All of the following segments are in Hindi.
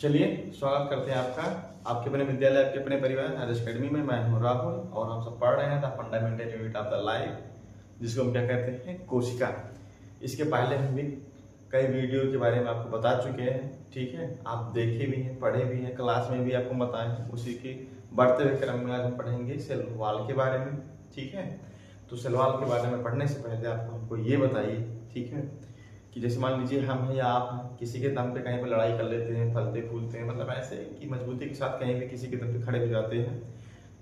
चलिए स्वागत करते हैं आपका आपके अपने विद्यालय, आपके अपने परिवार आदर्श अकेडमी में। मैं हूं राहुल और हम सब पढ़ रहे हैं the fundamental unit of the life, जिसको हम क्या कहते हैं, कोशिका। इसके पहले हम भी कई वीडियो के बारे में आपको बता चुके हैं, ठीक है। आप देखे भी हैं, पढ़े भी हैं, क्लास में भी आपको बताए हैं। उसी के बढ़ते हुए क्रम में आज हम पढ़ेंगे सेल वॉल के बारे में, ठीक है। तो सेल वॉल के बारे में पढ़ने से पहले आपको हमको ये बताइए, ठीक है, कि जैसे मान लीजिए हम हैं या आप हैं, किसी के दम पे कहीं पर लड़ाई कर लेते हैं, फलते फूलते हैं, मतलब ऐसे कि मजबूती के साथ कहीं भी किसी के दम पे खड़े हो जाते हैं।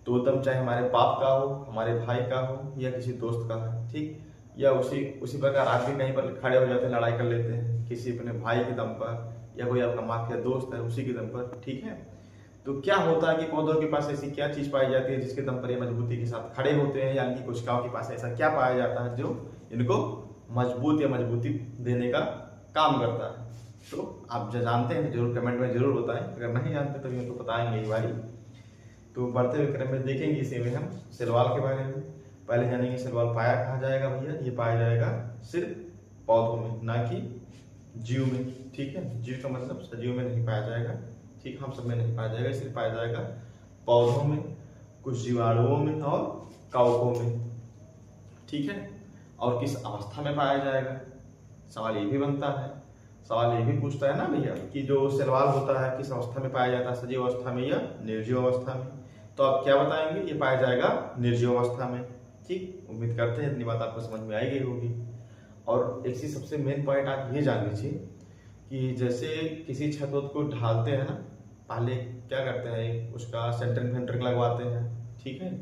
तो वो दम चाहे हमारे बाप का हो, हमारे भाई का हो या किसी दोस्त का है, ठीक। या उसी प्रकार आप भी कहीं पर खड़े हो जाते हैं, लड़ाई कर लेते हैं किसी अपने भाई के दम पर, या कोई आपका माफिया दोस्त है उसी के दम पर, ठीक है। तो क्या होता है कि पौधों के पास ऐसी क्या चीज पाई जाती है जिसके दम पर ये मजबूती के साथ खड़े होते हैं, या इनकी कोशिकाओं के पास ऐसा क्या पाया जाता है जो इनको मजबूत या मजबूती देने का काम करता है। तो आप जो जानते हैं जरूर कमेंट में जरूर बताएं, अगर नहीं जानते तो उनको बताएंगे एक बारी। तो बढ़ते हुए क्रम में देखेंगे इसी में हम सेल वॉल के बारे में। पहले जानेंगे सेल वॉल पाया कहाँ जाएगा भैया, ये पाया जाएगा सिर्फ पौधों में, ना कि जीव में, ठीक है। जीव का मतलब सजीव में नहीं पाया जाएगा, ठीक, हम सब में नहीं पाया जाएगा, सिर्फ पाया जाएगा पौधों में, कुछ जीवाणुओं में और कवकों में, ठीक है। और किस अवस्था में पाया जाएगा, सवाल ये भी बनता है, सवाल ये भी पूछता है ना भैया कि जो सेल वॉल होता है किस अवस्था में पाया जाता है, सजीव अवस्था में या निर्जीव अवस्था में। तो आप क्या बताएंगे, ये पाया जाएगा निर्जीव अवस्था में, ठीक। उम्मीद करते हैं इतनी बात आपको समझ में आई गई होगी। और एक चीज सबसे मेन पॉइंट आप ये जान लीजिए कि जैसे किसी छत को ढालते हैं ना, पहले क्या करते हैं, उसका सेंटरिंग फेंटरिंग लगवाते हैं, ठीक है,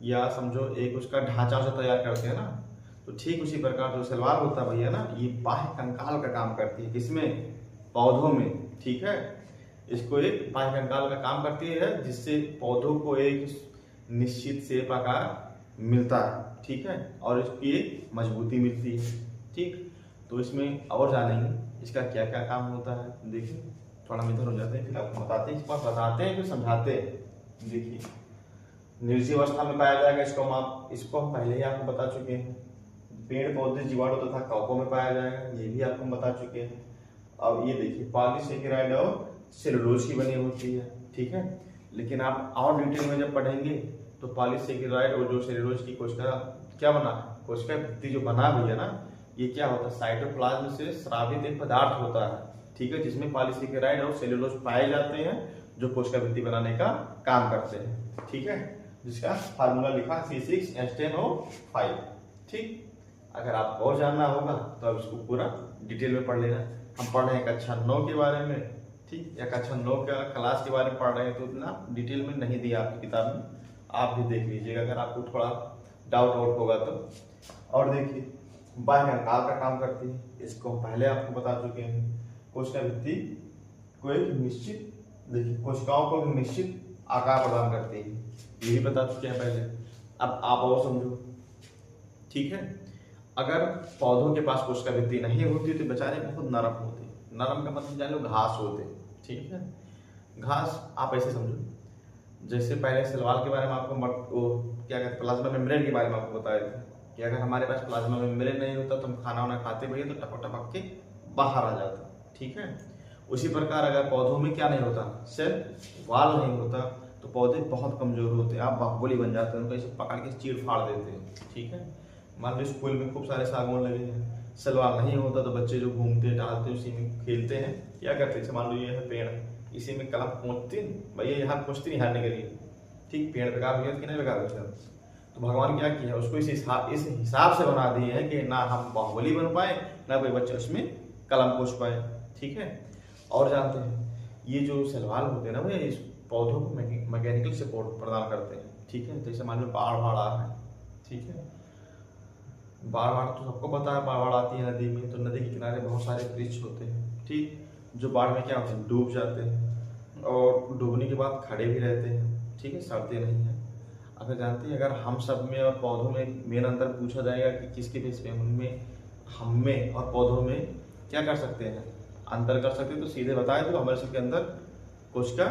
या समझो एक उसका ढांचा उसे तैयार करते हैं ना। तो ठीक उसी प्रकार जो सेल वॉल होता है भैया ना, ये बाह्य कंकाल का काम करती है, किसमें, पौधों में, ठीक है। इसको एक बाह्य कंकाल का काम करती है जिससे पौधों को एक निश्चित शेप आकार मिलता है, ठीक है, और इसकी एक मजबूती मिलती है, ठीक। तो इसमें और जानेंगे इसका क्या क्या काम होता है। देखिए थोड़ा हम इधर हो जाते हैं, फिर आपको बताते हैं, इस बार बताते हैं फिर समझाते हैं। देखिए निर्जीव अवस्था में पाया जाएगा, इसको हम पहले ही आपको बता चुके हैं। पेड़ पौधे जीवाणु तथा कवकों में पाया जाएगा, ये भी आपको बता चुके हैं। अब ये देखिए पॉलीसेकेराइड और सेलुलोज की बनी होती है, ठीक है। लेकिन आप और डिटेल में जब पढ़ेंगे तो पॉलीसेकेराइड और जो सेलुलोज की कोशिका क्या बना है, कोशिका भित्ति जो बना हुई है ना, ये क्या होता है, साइटोप्लाज्म से स्रावित एक पदार्थ होता है, ठीक है, जिसमें पॉलीसेकेराइड और सेलुलोज पाए जाते हैं जो कोशिका भित्ति बनाने का काम करते हैं, ठीक है, जिसका फार्मूला लिखा C6H10O5, ठीक। अगर आपको और जानना होगा तो आप इसको पूरा डिटेल में पढ़ लेना। हम पढ़ रहे हैं कक्षा 9 के बारे में, ठीक, या कक्षा 9 का क्लास के बारे में पढ़ रहे हैं, तो इतना डिटेल में नहीं दिया आपकी किताब में, आप भी देख लीजिएगा अगर आपको थोड़ा डाउट आउट होगा तो। और देखिए बाह्य कंकाल का काम करती है, इसको हम पहले आपको बता चुके हैं। कोशिका भित्ति को एक निश्चित, देखिए कोशिकाओं को एक निश्चित आकार प्रदान करती है, ये भी बता चुके हैं पहले। अब आप और समझो, ठीक है। अगर पौधों के पास कोशिका भित्ति नहीं होती तो बेचारे बहुत नरम होते, नरम का मतलब जान लो घास होते, ठीक है। घास आप ऐसे समझो, जैसे पहले सेल वॉल के बारे में आपको क्या कहते हैं, प्लाज्मा मेम्ब्रेन के बारे में आपको बताया था कि अगर हमारे पास प्लाज्मा मेम्ब्रेन नहीं होता तो हम खाना वाना खाते भैया तो टपक टपक के बाहर आ जाता, ठीक है। उसी प्रकार अगर पौधों में क्या नहीं होता, सेल वॉल नहीं होता, तो पौधे बहुत कमजोर होते हैं, आप बाहुबली बन जाते हैं, उनको ऐसे पकड़ के चीर फाड़ देते हैं, ठीक है। मान लो स्कूल में खूब सारे सागवान लगे हैं, सेल वॉल नहीं होता तो बच्चे जो घूमते टहलते उसी में खेलते हैं, क्या करते हैं, मान लो ये है पेड़, इसी में कलम पहुँचते भैया, यहाँ पहुँचते नहीं हारने के लिए, ठीक, पेड़ लगा भैया कि नहीं लगा भैया। तो भगवान क्या किया, उसको इस हिसाब से बना दिए है कि ना हम बाहुबली बन पाए, ना कोई बच्चा उसमें कलम पोष पाए, ठीक है। और जानते हैं ये जो सेल वॉल होते हैं ना भैया, इस पौधों को मैकेनिकल सपोर्ट प्रदान करते हैं, ठीक है। जैसे मान लो बाढ़ आ रहा है, ठीक है, बाढ़ तो सबको पता है, बाढ़ आती है नदी में, तो नदी के किनारे बहुत सारे वृक्ष होते हैं, ठीक, जो बाढ़ में क्या होते हैं, डूब जाते हैं, और डूबने के बाद खड़े भी रहते हैं, ठीक है, सड़ते नहीं हैं। अगर जानते हैं अगर हम सब में और पौधों में मेन अंतर पूछा जाएगा कि किसके बेस पे, उनमें, हम में और पौधों में क्या कर सकते हैं, अंतर कर सकते हैं, तो सीधे बताए तो हमारे सबके अंदर कोशिका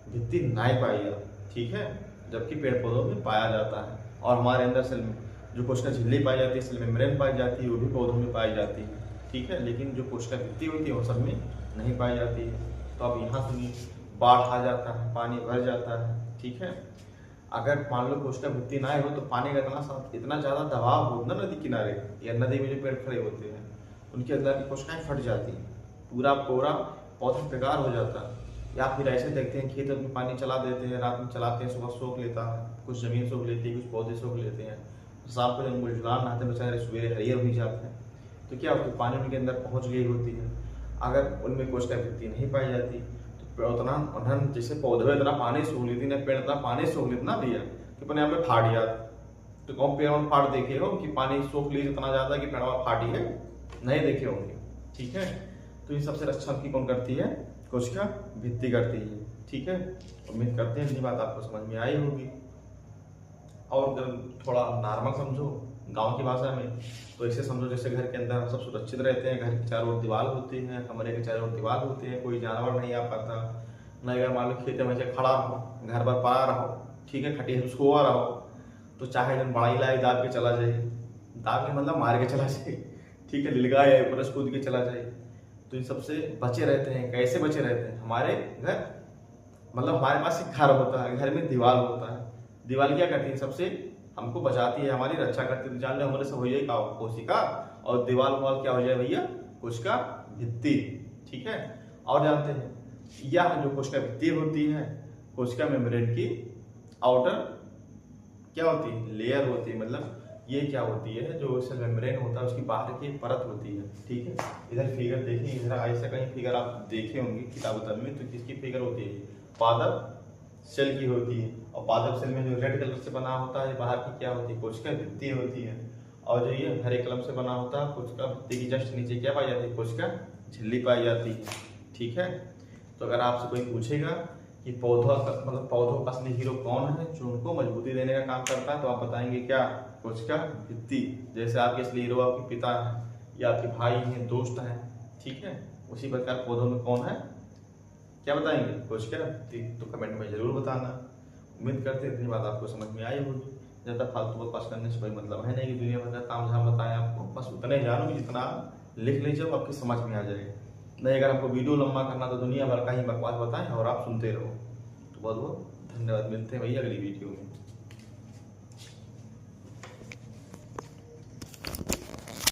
भित्ति नहीं पाई जाती, ठीक है, जबकि पेड़ पौधों में पाया जाता है। और हमारे अंदर सेल में जो कोशिका झिल्ली पाई जाती है, सेल मेम्ब्रेन पाई जाती है, वो भी पौधों में पाई जाती है, ठीक है, लेकिन जो कोशिका भित्ति होती है वो सब में नहीं पाई जाती है। तो अब यहाँ सुनिए, बाढ़ आ जाता है, पानी भर जाता है, ठीक है। अगर मान लो कोशिका भित्ति ना हो तो पानी का इतना ज़्यादा दबाव हो ना नदी किनारे या नदी में जो पेड़ खड़े होते हैं उनके अंदर की कोशिकाएं फट जाती हैं, पूरा पूरा पौधा बेकार हो जाता है। या फिर ऐसे देखते हैं खेत में पानी चला देते हैं, रात में चलाते हैं, सुबह सोख लेता है, कुछ ज़मीन सोख लेती है, कुछ पौधे सोख लेते हैं, शाम को जब गुलजुलान नहाते हैं बेचारे सवेरे हरियर हो जाते हैं। तो क्या होता है, पानी उनके अंदर पहुँच गई होती है। अगर उनमें कोशिका भित्ति नहीं पाई जाती तो उतना उन्होंने जैसे पौधे इतना पानी सूख लेती ना, पेड़ इतना पानी सूख लेते ना भैया कि अपने यहाँ पे फाट जाता। तो कौन पेड़ में फाट देखे हो कि पानी सूख ली इतना ज़्यादा कि पेड़ में फाटी है, नहीं देखे होंगे, ठीक है। तो ये सबसे रक्षा की कौन करती है, कोशिका भित्ति करती है, ठीक है। उम्मीद करते हैं ये बात आपको समझ में आई होगी। और थोड़ा नॉर्मल समझो गांव की भाषा में, तो ऐसे समझो जैसे घर के अंदर हम सब सुरक्षित रहते हैं, घर के चारों ओर दीवार होती है, कमरे के चारों ओर दीवार होती है, कोई जानवर नहीं आ पाता, नहीं अगर मान लो खेत में से खड़ा रहो, घर पर पड़ा रहो, ठीक है, खटिया सोआ रहो, तो चाहे जब बड़ाई लाई दाब के चला जाए, दाब के मतलब मार के चला जाए, ठीक है, लिलगाए परस कूद के चला जाए। तो इन सबसे बचे रहते हैं। कैसे बचे रहते हैं, हमारे घर मतलब हमारे पास एक घर होता है, घर में दीवार होता है, दीवार क्या करती है, सबसे हमको बचाती है, हमारी रक्षा करती है। जान लो हमारे से हो जाए कोशिका, और दीवार वाल क्या हो जाए भैया, कोशिका भित्ति, ठीक है। और जानते हैं यह जो कोशिका भित्ति होती है, कोशिका मेम्ब्रेन की आउटर क्या होती है, लेयर होती है, मतलब ये क्या होती है, जो सेल मेम्ब्रेन होता है उसकी बाहर की परत होती है, ठीक है। इधर फिगर देखें, इधर ऐसा कहीं फिगर आप देखे होंगे किताब में, तो किसकी फिगर होती है, पादप सेल की होती है। और पादप सेल में जो रेड कलर से बना होता है बाहर की क्या होती है, कोशिका भित्ति होती है। और जो ये हरे कलम से बना होता है कोशिका भित्ति की जस्ट नीचे क्या पाई जाती है, कोशिका झिल्ली पाई जाती है, ठीक है। तो अगर आपसे कोई पूछेगा कि पौधों का मतलब पौधों का असली हीरो कौन है जो उनको मजबूती देने का काम करता है, तो आप बताएंगे क्या, कोशिका भित्ति। जैसे आपके असली हीरो आपके पिता है या आपके भाई हैं, दोस्त हैं, ठीक है, उसी प्रकार पौधों में कौन है, क्या बताएंगे, कोशिका भित्ति। तो कमेंट में जरूर बताना। उम्मीद करते हैं इतनी बात आपको समझ में आई होगी। ज़्यादा फालतू बकवास करने से कोई मतलब है नहीं कि दुनिया भर का काम जहाँ बताएं आपको, बस उतने जानो कि जितना लिख लीजिए आपकी समझ में आ जाएगा। नहीं अगर आपको वीडियो लंबा करना तो दुनिया भर का ही बकवास बताएं और आप सुनते रहो। तो बहुत बहुत धन्यवाद, मिलते हैं भैया अगली वीडियो में।